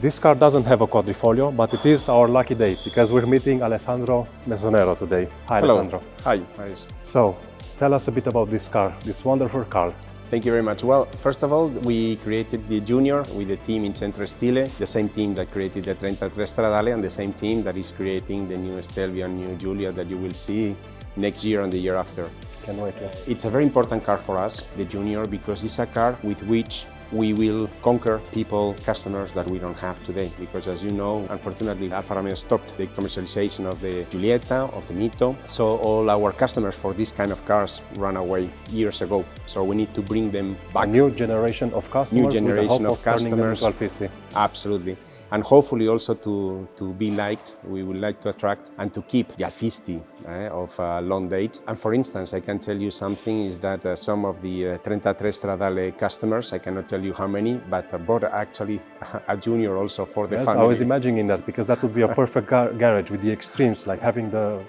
This car doesn't have a quadrifoglio, but it is our lucky day because we're meeting Alejandro Mesonero today. Hi, Hello. Alejandro. Hi, Marius. So, tell us a bit about this car, this wonderful car. Thank you very much. Well, first of all, we created the Junior with the team in Centro Stile, the same team that created the 33 Stradale and the same team that is creating the new Stelvio and new Giulia that you will see next year and the year after. Can't wait. Yeah. It's a very important car for us, the Junior, because it's a car with which we will conquer people, customers that we don't have today. Because as you know, unfortunately, Alfa Romeo stopped the commercialization of the Giulietta, of the Mito. So all our customers for this kind of cars ran away years ago. So we need to bring them back. A new generation of customers New generation with the hope of turning them into 1250. Absolutely. And hopefully also to be liked, we would like to attract and to keep the Alfisti of long date. And for instance, I can tell you something is that some of the 33 Stradale customers, I cannot tell you how many, but bought actually a Junior also for the family. I was imagining that because that would be a perfect garage with the extremes, like having the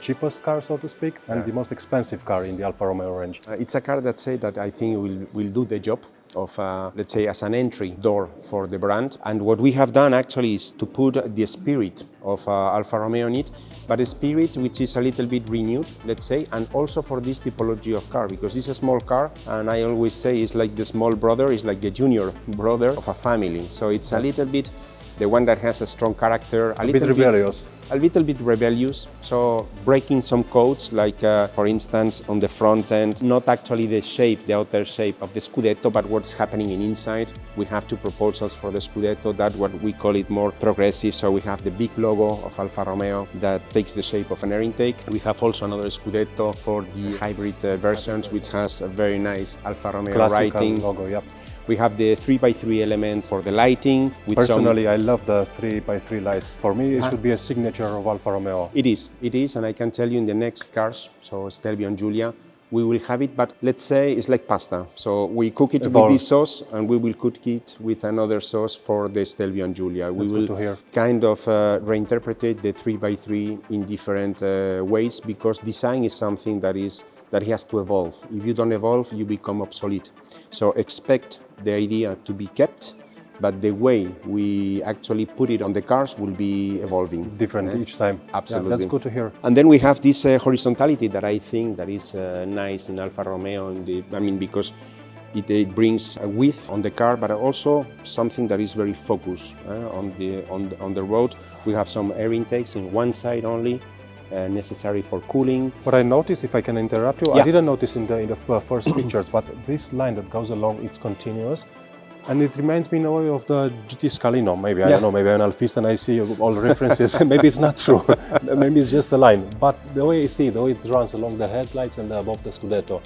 cheapest car, so to speak, and the most expensive car in the Alfa Romeo range. It's a car that I think will do the job of, let's say, as an entry door for the brand. And what we have done actually is to put the spirit of Alfa Romeo in it, but a spirit which is a little bit renewed, let's say, and also for this typology of car, because it's a small car, and I always say it's like the small brother, it's like the junior brother of a family. So it's a little bit the one that has a strong character, a bit rebellious. A little bit rebellious, so breaking some codes, like for instance on the front end, not actually the shape, the outer shape of the Scudetto, but what's happening inside. We have two proposals for the Scudetto, that what we call it more progressive, so we have the big logo of Alfa Romeo that takes the shape of an air intake. We have also another Scudetto for the hybrid versions, which has a very nice Alfa Romeo classical writing. Logo, yep. We have the 3x3 elements for the lighting. Personally, I love the 3x3 lights. For me, it should be a signature of Alfa Romeo. It is, and I can tell you in the next cars, so Stelvio and Giulia, we will have it, but let's say it's like pasta. So we cook it with this sauce, and we will cook it with another sauce for the Stelvio and Giulia. That's we will good to hear. Kind of reinterpret the 3x3 in different ways, because design is something that has to evolve. If you don't evolve, you become obsolete. So expect the idea to be kept, but the way we actually put it on the cars will be evolving. Different each time. Absolutely. Yeah, that's good to hear. And then we have this horizontality that I think that is nice in Alfa Romeo, because it brings a width on the car, but also something that is very focused on the road. We have some air intakes in one side only, necessary for cooling. What I noticed, if I can interrupt you, I didn't notice in the first pictures, but this line that goes along, it's continuous. And it reminds me in a way of the GT Scalino, maybe, I don't know, maybe I'm an Alfista and I see all references, maybe it's not true, maybe it's just a line. But the way I see it, the way it runs along the headlights and above the Scudetto.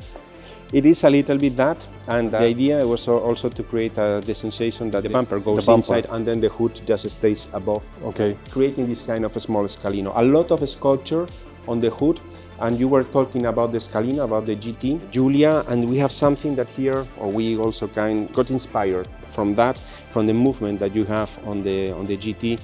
It is a little bit that, and the idea was also to create the sensation that the bumper goes inside and then the hood just stays above. Okay. Creating this kind of a small Scalino. A lot of sculpture on the hood, and you were talking about the Scalino, about the GT, Giulia, and we have something that here, or we also got inspired from that, from the movement that you have on the GT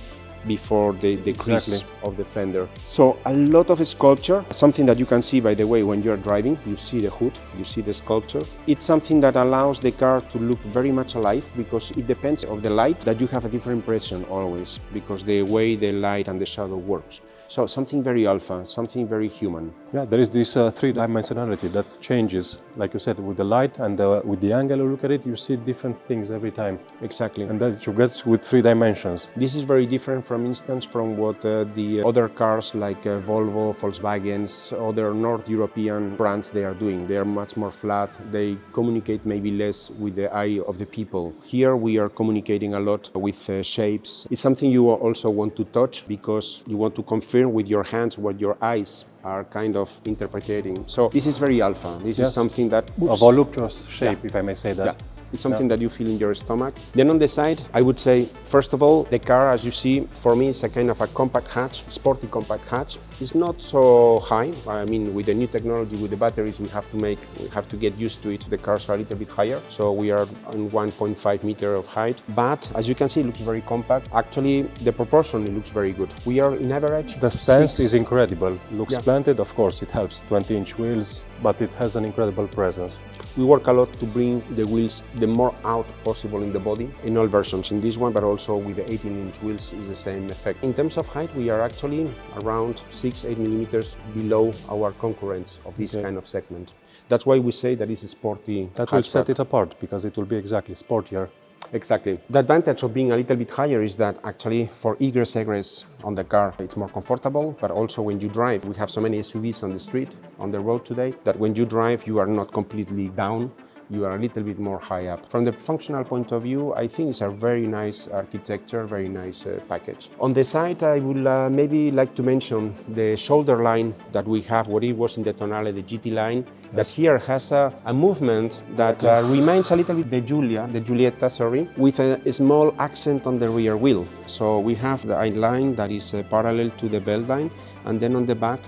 before the crease of the fender. So a lot of sculpture, something that you can see, by the way, when you're driving, you see the hood, you see the sculpture. It's something that allows the car to look very much alive, because it depends on the light that you have a different impression always, because the way the light and the shadow works. So something very alpha, something very human. Yeah, there is this three-dimensionality that changes, like you said, with the light and with the angle you look at it, you see different things every time. Exactly. And that you get with 3 dimensions. This is very different from from instance, from what the other cars like Volvo, Volkswagens, other North European brands they are doing. They are much more flat. They communicate maybe less with the eye of the people. Here we are communicating a lot with shapes. It's something you also want to touch because you want to confirm with your hands what your eyes are kind of interpreting. So this is very Alfa. This is something that... A voluptuous shape, if I may say that. Yeah. It's something that you feel in your stomach. Then on the side, I would say, first of all, the car, as you see, for me, is a kind of a compact hatch, sporty compact hatch. It's not so high. I mean, with the new technology, with the batteries, we have to get used to it. The cars are a little bit higher, so we are on 1.5 meter of height. But as you can see, it looks very compact. Actually, the proportion looks very good. We are in average. The stance is incredible. Looks planted, of course, it helps. 20-inch wheels, but it has an incredible presence. We work a lot to bring the wheels the more out possible in the body, in all versions, in this one, but also with the 18-inch wheels is the same effect. In terms of height, we are actually around 6-8 millimeters below our concurrents of this kind of segment. That's why we say that it's a sporty That will set it apart, because it will be exactly sportier. Exactly. The advantage of being a little bit higher is that actually for egress egress on the car it's more comfortable, but also when you drive, we have so many SUVs on the street, on the road today, that when you drive you are not completely down, you are a little bit more high up. From the functional point of view, I think it's a very nice architecture, very nice package. On the side, I would maybe like to mention the shoulder line that we have, what it was in the Tonale, the GT line, that here has a movement that reminds a little bit the Giulietta, sorry, with a small accent on the rear wheel. So we have the eye line that is parallel to the belt line, and then on the back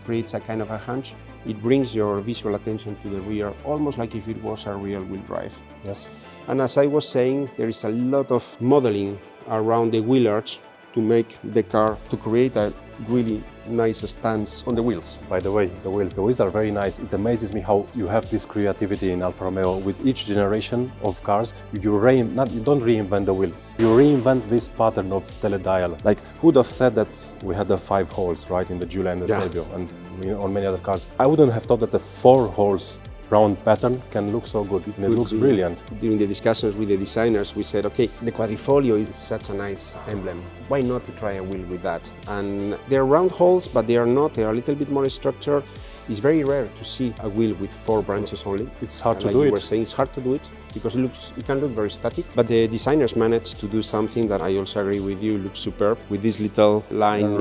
creates a kind of a hunch. It brings your visual attention to the rear, almost like if it was a rear-wheel drive. Yes. And as I was saying, there is a lot of modeling around the wheel arch to make the car, to create a really nice stance on the wheels. By the way, the wheels are very nice. It amazes me how you have this creativity in Alfa Romeo. With each generation of cars, you don't reinvent the wheel. You reinvent this pattern of teledial. Like, who would have said that we had the 5 holes, right, in the Giulia and the Stelvio, and on many other cars? I wouldn't have thought that the 4 holes round pattern can look so good, and it looks brilliant. During the discussions with the designers, we said, okay, the quadrifoglio is such a nice emblem. Why not to try a wheel with that? And they're round holes, but they are not. They are a little bit more structured. It's very rare to see a wheel with 4 branches only. It's hard to like do you it. were saying, it's hard to do it because it can look very static. But the designers managed to do something that I also agree with you, looks superb. With this little line in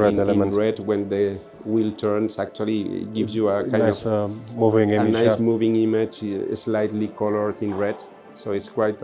red when the wheel turns, actually it gives you a kind nice, of moving image. a nice moving image, slightly colored in red. So it's quite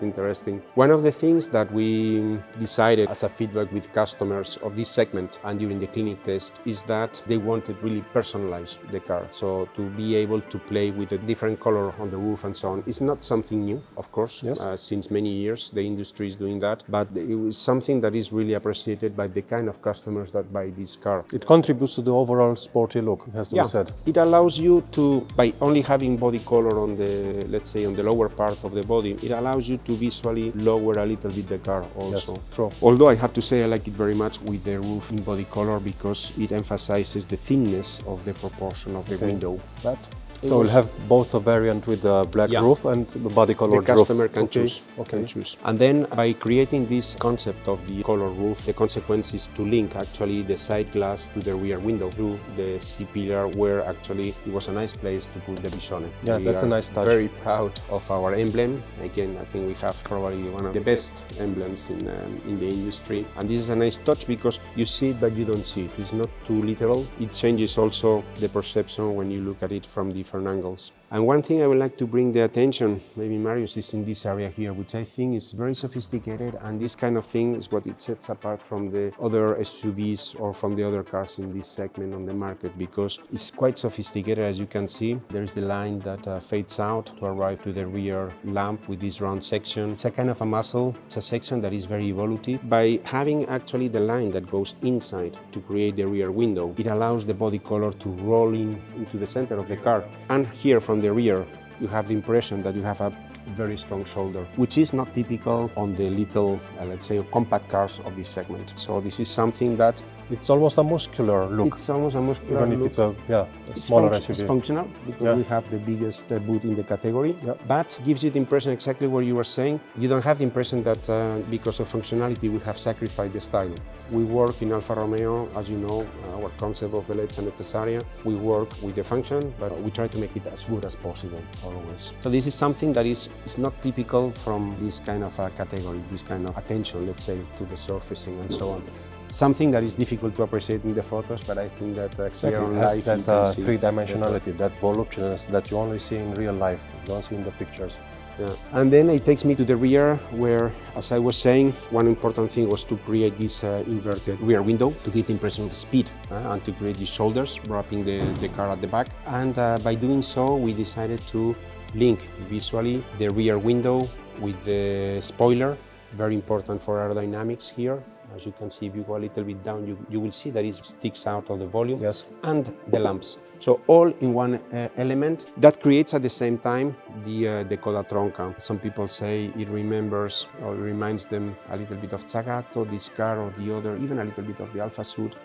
interesting. One of the things that we decided as a feedback with customers of this segment and during the clinic test is that they wanted really personalize the car. So to be able to play with a different color on the roof and so on. It's not something new, of course. Yes. Since many years the industry is doing that, but it was something that is really appreciated by the kind of customers that buy this car. It contributes to the overall sporty look, it has to be said. It allows you to, by only having body color on the, let's say, on the lower part of the body, it allows you to visually lower a little bit the car also. Yes, true. Although I have to say I like it very much with the roof in body color because it emphasizes the thinness of the proportion of the window. But so we'll have both a variant with the black roof and the body colored roof. The customer can choose. Can choose. And then by creating this concept of the color roof, the consequence is to link actually the side glass to the rear window through the C-pillar, where actually it was a nice place to put the Visione. Yeah, that's a nice touch. Very proud of our emblem. Again, I think we have probably one of the best emblems in the industry. And this is a nice touch because you see it but you don't see it. It's not too literal. It changes also the perception when you look at it from different angles. And one thing I would like to bring the attention, maybe Marius is in this area here, which I think is very sophisticated, and this kind of thing is what it sets apart from the other SUVs or from the other cars in this segment on the market, because it's quite sophisticated. As you can see, there is the line that fades out to arrive to the rear lamp with this round section. It's a kind of a muzzle. It's a section that is very evolutive. By having actually the line that goes inside to create the rear window, it allows the body color to roll into the center of the car. And here from the rear, you have the impression that you have a very strong shoulder, which is not typical on the little, let's say, compact cars of this segment. So this is something that It's almost a muscular look. It's almost a muscular Even if look. it's a smaller SUV. It's functional because we have the biggest boot in the category, but gives you the impression exactly what you were saying. You don't have the impression that because of functionality we have sacrificed the style. We work in Alfa Romeo, as you know, our concept of bellezza necessaria. We work with the function, but we try to make it as good as possible always. So this is something that is not typical from this kind of category, this kind of attention, let's say, to the surfacing and so on. Something that is difficult to appreciate in the photos, but I think that exactly. here on it has live that three-dimensionality, that voluptuousness that you only see in real life, you don't see in the pictures. Yeah. And then it takes me to the rear where, as I was saying, one important thing was to create this inverted rear window to give the impression of speed and to create these shoulders wrapping the car at the back. And by doing so, we decided to link visually the rear window with the spoiler, very important for aerodynamics here. As you can see, if you go a little bit down, you will see that it sticks out of the volume, and the lamps. So all in one element that creates at the same time the coda tronca. Some people say it remembers or reminds them a little bit of Zagato, this car or the other, even a little bit of the Alfa Sud,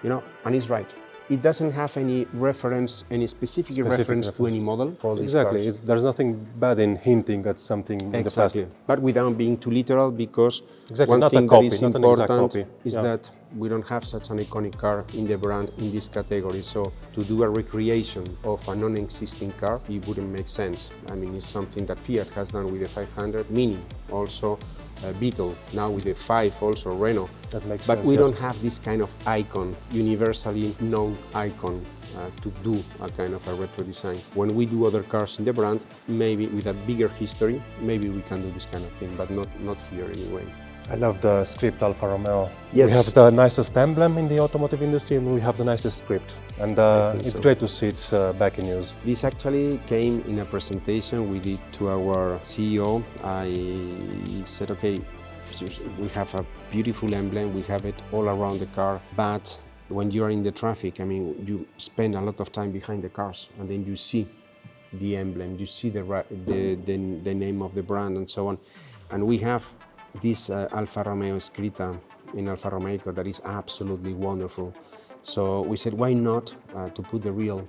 you know, and it's right. It doesn't have any reference, any specific reference to any model. For exactly, there's nothing bad in hinting at something in the past. But without being too literal, because exactly. one not thing a copy, that is not important an is that we don't have such an iconic car in the brand in this category. So to do a recreation of a non-existing car, it wouldn't make sense. I mean, it's something that Fiat has done with the 500 Mini, also Beetle, now with the 5, also Renault. That makes but sense, we don't have this kind of icon, universally known icon, to do a kind of a retro design. When we do other cars in the brand, maybe with a bigger history, maybe we can do this kind of thing, but not here anyway. I love the script Alfa Romeo. Yes. We have the nicest emblem in the automotive industry and we have the nicest script. And it's great to see it back in use. This actually came in a presentation we did to our CEO. I said, okay, we have a beautiful emblem, we have it all around the car, but when you are in the traffic, I mean, you spend a lot of time behind the cars and then you see the emblem, you see the name of the brand and so on. And we have this Alfa Romeo Scritta in Alfa Romeo that is absolutely wonderful. So we said, why not to put the real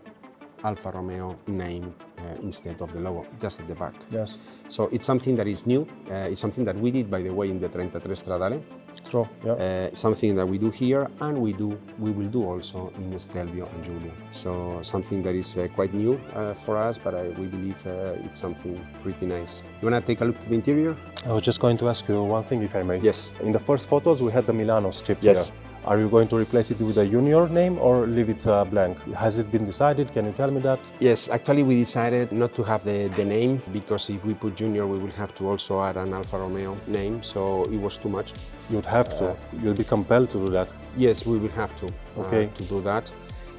Alfa Romeo name instead of the logo, just at the back. Yes. So it's something that is new. It's something that we did, by the way, in the 33 Stradale. True. Yeah. Something that we do here, and we will do also in Stelvio and Giulia. So something that is quite new for us, but we believe it's something pretty nice. You want to take a look to the interior? I was just going to ask you one thing, if I may. Yes. In the first photos, we had the Milano script yes. here. Are you going to replace it with a junior name or leave it blank? Has it been decided? Can you tell me that? Yes, actually we decided not to have the name, because if we put junior we will have to also add an Alfa Romeo name, so it was too much. You'd have to. You'll be compelled to do that. Yes, we will have to, to do that.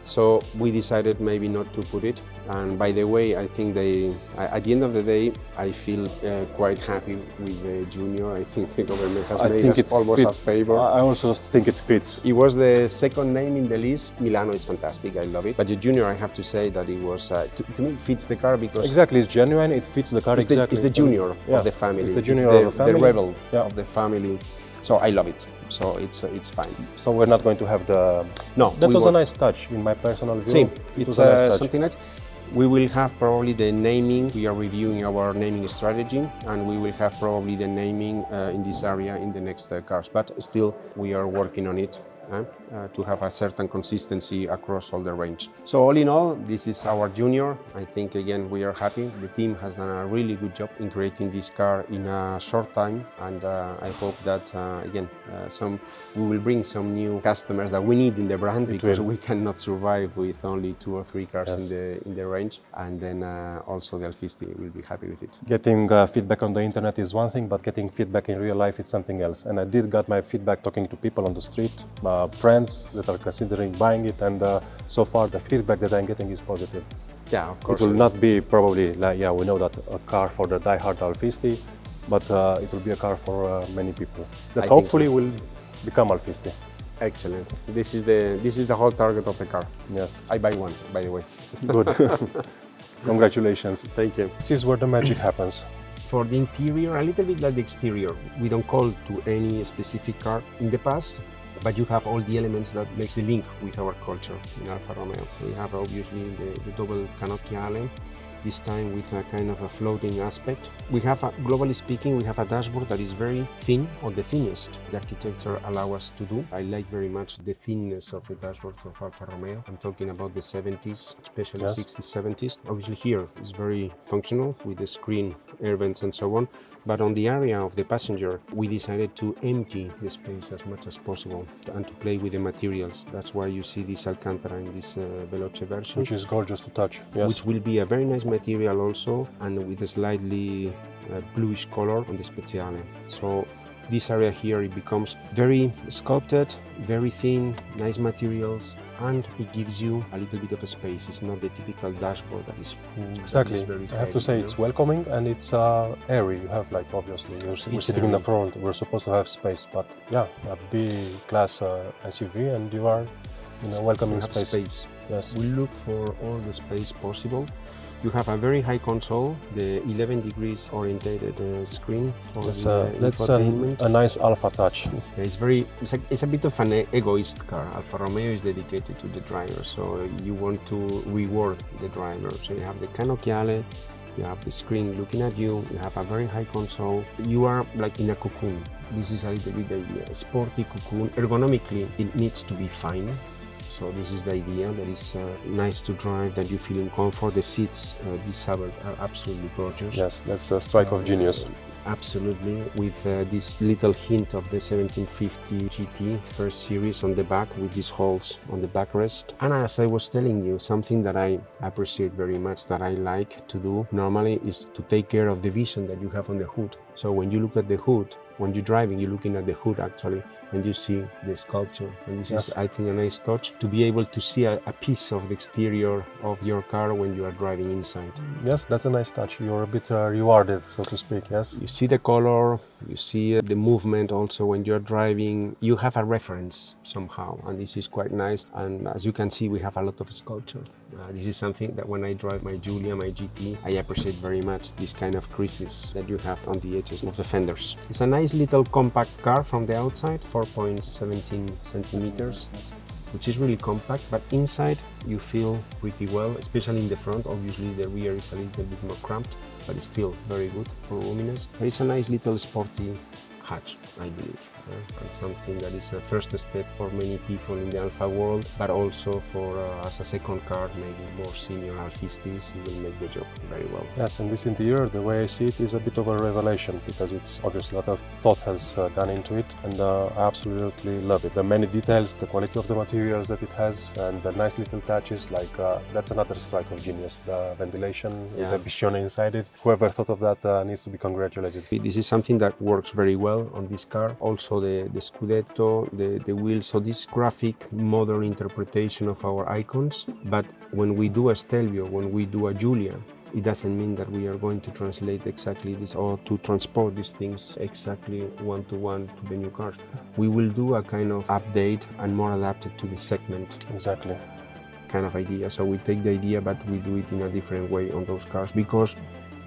So we decided maybe not to put it. And by the way, I think at the end of the day, I feel quite happy with the junior. I think the government has made us almost a favor. I also think it fits. It was the second name in the list. Milano is fantastic, I love it. But the junior, I have to say that it was, to me, it fits the car because... Exactly, it's genuine, it fits the car exactly. It's the junior of the family. It's the junior of the family. The rebel of the family. So I love it. So it's fine. So we're not going to have the... No. That was a nice touch, in my personal view. Same. It's a nice touch. Something nice. We will have probably the naming. We are reviewing our naming strategy, and we will have probably the naming in this area in the next cars. But still, we are working on it to have a certain consistency across all the range. So all in all, this is our junior. I think again we are happy. The team has done a really good job in creating this car in a short time, and I hope that again we will bring some new customers that we need in the brand, because we cannot survive with only 2 or 3 cars in the range, and then also the Alfisti will be happy with it. Getting feedback on the internet is one thing, but getting feedback in real life is something else. And I did get my feedback talking to people on the street, friends that are considering buying it, and so far the feedback that I'm getting is positive. Yeah, of course. It will not be probably like, we know that a car for the die-hard Alfisti, but it will be a car for many people that hopefully will become Alfisti. Excellent. This is the whole target of the car. Yes. I buy one, by the way. Good. Congratulations. Thank you. This is where the magic happens. For the interior, a little bit like the exterior. We don't call to any specific car. In the past, but you have all the elements that makes the link with our culture in Alfa Romeo. We have obviously the double canocchiale, this time with a kind of a floating aspect. We have, globally speaking, we have a dashboard that is very thin, or the thinnest the architecture allows us to do. I like very much the thinness of the dashboards of Alfa Romeo. I'm talking about the 70s, especially 60s, 70s. Obviously here is very functional with the screen, air vents and so on. But on the area of the passenger, we decided to empty the space as much as possible and to play with the materials. That's why you see this Alcantara in this Veloce version. Which is gorgeous to touch, yes. Which will be a very nice material also, and with a slightly bluish color on the Speciale. So this area here, it becomes very sculpted, very thin, nice materials, and it gives you a little bit of a space. It's not the typical dashboard that is full. Exactly. Very I have to say it's welcoming and it's airy. You have, like, obviously we're sitting in the front, we're supposed to have space, but yeah, a big class SUV, and you are in a welcoming space. Yes. We look for all the space possible. You have a very high console, the 11 degrees orientated screen. That's a nice Alfa touch. It's a bit of an egoist car. Alfa Romeo is dedicated to the driver, so you want to reward the driver. So you have the canocchiale, you have the screen looking at you, you have a very high console. You are like in a cocoon. This is a little bit the sporty cocoon. Ergonomically, it needs to be fine. So this is the idea, that is nice to drive, that you feel in comfort. The seats, this Sabbath, are absolutely gorgeous. Yes, that's a strike of genius. Absolutely, with this little hint of the 1750 GT first series on the back, with these holes on the backrest. And as I was telling you, something that I appreciate very much, that I like to do normally, is to take care of the vision that you have on the hood. So when you look at the hood, when you're driving, you're looking at the hood actually, and you see the sculpture. And this is, I think, a nice touch to be able to see a piece of the exterior of your car when you are driving inside. Yes, that's a nice touch. You're a bit rewarded, so to speak, yes? You see the color, you see the movement also when you're driving. You have a reference somehow, and this is quite nice. And as you can see, we have a lot of sculpture. This is something that when I drive my Giulia, my GT, I appreciate very much, this kind of creases that you have on the edges of the fenders. It's a nice little compact car from the outside, 4.17 centimeters, which is really compact, but inside you feel pretty well, especially in the front. Obviously the rear is a little bit more cramped, but it's still very good for roominess. But it's a nice little sporty hatch, I believe. And something that is a first step for many people in the Alfa world, but also for as a second car, maybe more senior Alfistis, it will make the job very well. Yes, and this interior, the way I see it, is a bit of a revelation, because it's obviously a lot of thought has gone into it, and I absolutely love it. The many details, the quality of the materials that it has, and the nice little touches, like that's another strike of genius. The ventilation, with the Biscione inside it. Whoever thought of that needs to be congratulated. This is something that works very well on this car. Also the Scudetto, the wheels, so this graphic modern interpretation of our icons. But when we do a Stelvio, when we do a Giulia, it doesn't mean that we are going to translate exactly this, or to transport these things exactly one-to-one to the new cars. We will do a kind of update and more adapted to the segment. Exactly. Kind of idea. So we take the idea, but we do it in a different way on those cars, because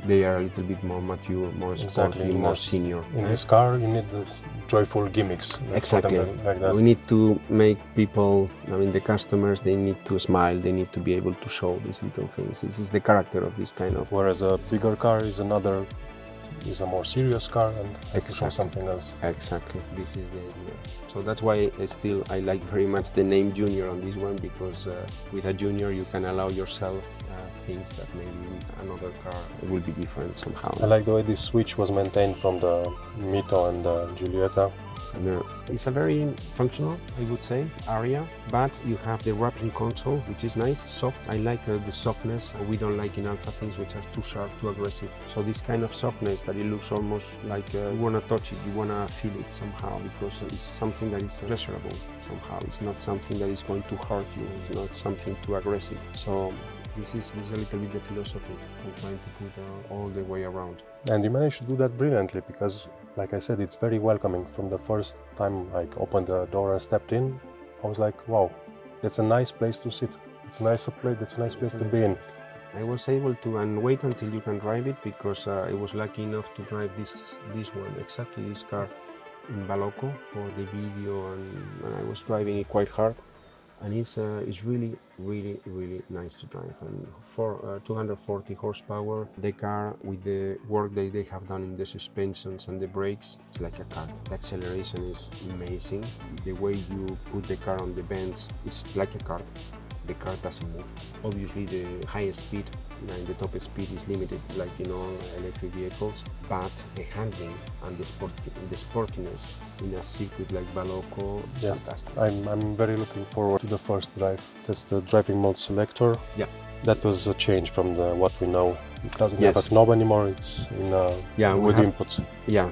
they are a little bit more mature, more sporty, more senior. In this car, you need these joyful gimmicks. Exactly. Like that. We need to make people, I mean, the customers, they need to smile, they need to be able to show these little things. This is the character of this kind of... Whereas a bigger car is a more serious car and has to show something else. Exactly. This is the idea. So that's why I like very much the name Junior on this one, because with a Junior you can allow yourself things that maybe with another car it will be different somehow. I like the way this switch was maintained from the Mito and the Giulietta. It's a very functional, I would say, area, but you have the wrapping console, which is nice, soft. I like the softness. We don't like in Alfa things which are too sharp, too aggressive. So this kind of softness that it looks almost like you want to touch it, you want to feel it somehow, because it's something that is pleasurable somehow. It's not something that is going to hurt you. It's not something too aggressive. So this is a little bit the philosophy I'm trying to put all the way around. And you managed to do that brilliantly, because, like I said, it's very welcoming. From the first time I opened the door and stepped in, I was like, wow, that's a nice place to sit. It's a nice place to be in. I was able to, and wait until you can drive it, because I was lucky enough to drive this one, exactly this car, in Balocco for the video, and I was driving it quite hard. And it's really nice to drive. And for 240 horsepower, the car, with the work that they have done in the suspensions and the brakes, it's like a car. The acceleration is amazing. The way you put the car on the bends, it's like a car. The car doesn't move. Obviously, the highest speed and the top speed is limited, like in all electric vehicles, but the handling and the sportiness in a circuit like Balocco is fantastic. I'm very looking forward to the first drive. That's the driving mode selector. Yeah. That was a change from what we know. It doesn't have a knob anymore. It's in with inputs. Yeah.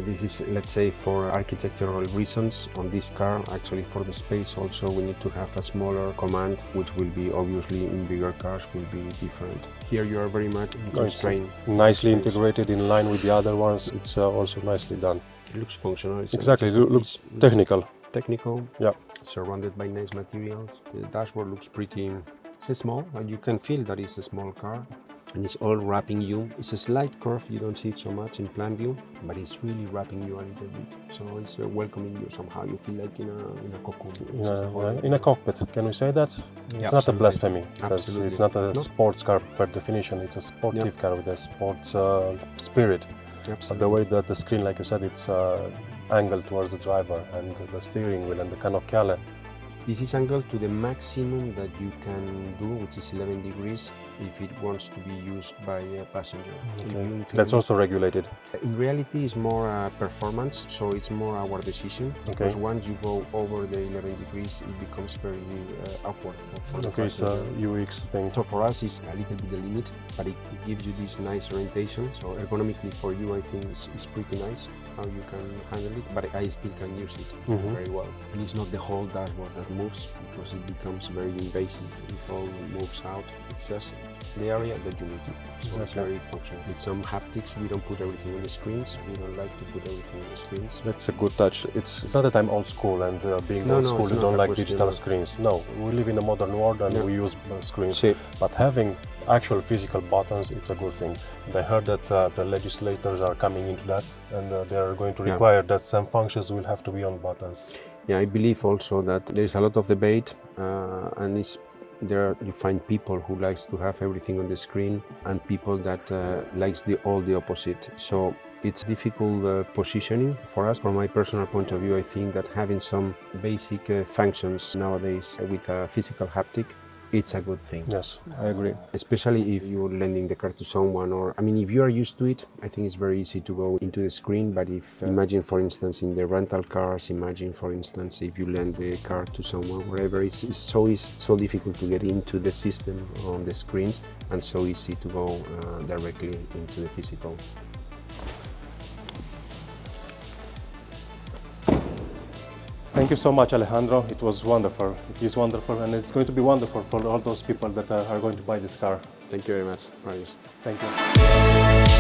This is, let's say, for architectural reasons on this car. Actually, for the space also, we need to have a smaller command, which will be obviously in bigger cars will be different. Here you are very much constrained. Nicely integrated in line with the other ones. It's also nicely done. It looks functional. Exactly, it looks technical. Technical. Yeah. Surrounded by nice materials. The dashboard looks pretty. It's small, and you can feel that it's a small car. And it's all wrapping you. It's a slight curve, you don't see it so much in plan view, but it's really wrapping you a little bit. So it's welcoming you somehow. You feel like in a cocoon. In a cockpit, can we say that? It's not a blasphemy, because it's not a sports car per definition. It's a sportive car with a sports spirit. But the way that the screen, like you said, it's angled towards the driver, and the steering wheel and the canocchiale. This is angled to the maximum that you can do, which is 11 degrees, if it wants to be used by a passenger. Okay. That's also regulated. In reality, it's more performance, so it's more our decision. Because once you go over the 11 degrees, it becomes very awkward. Okay, it's a UX thing. So for us, it's a little bit the limit, but it gives you this nice orientation. So ergonomically for you, I think it's pretty nice how you can handle it, but I still can use it very well. And it's not the whole dashboard that moves, because it becomes very invasive. It all moves out. It's just the area that you need to. So it's very functional. With some haptics, we don't put everything on the screens. We don't like to put everything on the screens. That's a good touch. It's not that I'm old school, and being old school, you don't like digital screens. No, we live in a modern world, and we use screens. But having actual physical buttons, it's a good thing. And I heard that the legislators are coming into that, and they are going to require that some functions will have to be on buttons. Yeah, I believe also that there is a lot of debate, and there you find people who likes to have everything on the screen, and people that likes all the opposite. So it's difficult positioning for us. From my personal point of view, I think that having some basic functions nowadays with a physical haptic, it's a good thing. Yes, I agree. Especially if you're lending the car to someone, or if you are used to it, I think it's very easy to go into the screen. But if imagine, for instance, in the rental cars, imagine, for instance, if you lend the car to someone, wherever, it's so difficult to get into the system on the screens, and so easy to go directly into the physical. Thank you so much, Alejandro. It was wonderful. It is wonderful, and it's going to be wonderful for all those people that are going to buy this car. Thank you very much, Marius. Thank you.